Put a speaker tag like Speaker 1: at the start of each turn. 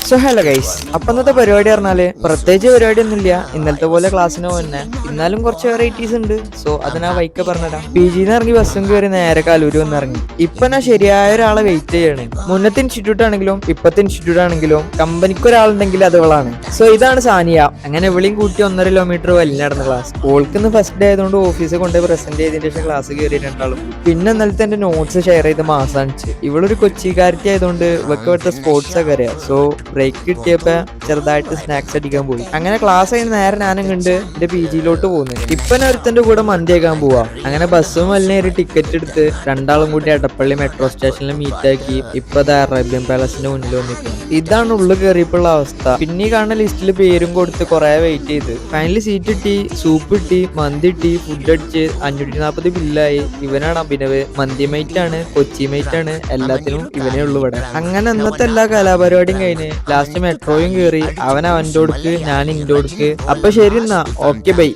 Speaker 1: So hello guys, അപ്പൊ ഇന്നത്തെ പരിപാടി പറഞ്ഞാല് പ്രത്യേകിച്ച് പരിപാടി ഒന്നുമില്ല. ഇന്നലത്തെ പോലെ ക്ലാസ്സിന് തന്നെ, എന്നാലും കുറച്ച് വെറൈറ്റീസ് ഉണ്ട്. സോ അതിനാ വൈക്ക പറഞ്ഞിടാം. PG ഇറങ്ങി ബസ്സും കയറി നേരെ കാലൂര് വന്ന് ഇറങ്ങി. ഇപ്പൊ ഞാൻ ശരിയായ ഒരാളെ വെയിറ്റ് ചെയ്യണേ. മുന്നത്തെ ഇൻസ്റ്റിറ്റ്യൂട്ട് ആണെങ്കിലും ഇപ്പത്തെ ഇൻസ്റ്റിറ്റ്യൂട്ട് ആണെങ്കിലും കമ്പനിക്ക് ഒരാളുണ്ടെങ്കിൽ അത് ഇവളാണ്. സോ ഇതാണ് സാനിയ. അങ്ങനെ ഇവിളെയും കൂട്ടി 1.5 കിലോമീറ്റർ വലിയ നടന്ന ക്ലാസ്. ഓൾക്ക് ഇന്ന് ഫസ്റ്റ് ഡേ ആയതുകൊണ്ട് ഓഫീസിൽ കൊണ്ടുപോയി പ്രസന്റ് ചെയ്തതിന് ശേഷം ക്ലാസ് കയറി രണ്ടാളും. പിന്നെ ഇന്നലത്തെ എന്റെ നോട്ട്സ് ഷെയർ ചെയ്ത് മാസാണിച്ച്. ഇവളൊരു കൊച്ചിക്കാരത്തി ആയതുകൊണ്ട് ഇവക്ക് ഇവിടുത്തെ സ്പോർട്സ് ഒക്കെ അറിയാം. സോ ബ്രേക്ക് കിട്ടിയപ്പോ ചെറുതായിട്ട് സ്നാക്സ് അടിക്കാൻ പോയി. അങ്ങനെ ക്ലാസ് കഴിഞ്ഞ് നേരെ ഞാനും കണ്ട് എന്റെ PG-ലോട്ട് പോകുന്നു. ഇപ്പൊ ഞാൻ ഒരുത്തന്റെ കൂടെ മന്തി ആക്കാൻ പോവാ. അങ്ങനെ ബസ്സും വലിയ ഒരു ടിക്കറ്റ് എടുത്ത് രണ്ടാളും കൂടി എടപ്പള്ളി മെട്രോ സ്റ്റേഷനിൽ മീറ്റ് ആക്കി. ഇപ്പൊ അറേബ്യൻ പാലസിന്റെ മുന്നിൽ വന്നിരിക്കുന്നു. ഇതാണ് ഉള്ളു കയറിയപ്പോഴുള്ള അവസ്ഥ. പിന്നെ കാണുന്ന ലിസ്റ്റിൽ പേരും കൊടുത്ത് കുറെ വെയിറ്റ് ചെയ്ത് ഫൈനലി സീറ്റ് കിട്ടി, സൂപ്പ് കിട്ടി, മന്തി കിട്ടി, ഫുഡ് അടിച്ച് 540 ബില്ലായി. ഇവനാണ് അഭിനവ്. മന്തി മൈറ്റ് ആണ്, കൊച്ചി മൈറ്റ് ആണ്, എല്ലാത്തിനും ഇവനേ ഉള്ളു ഇവിടെ. അങ്ങനെ അന്നത്തെ എല്ലാ കലാപരിപാടിയും കഴിഞ്ഞ് ലാസ്റ്റ് മെട്രോയും കയറി. അവൻ അവൻ്റെ കൊടുക്ക്, ഞാൻ ഇൻ്റെ കൊടുക്ക്. അപ്പൊ ശരി എന്നാ, ഓക്കെ ബൈ.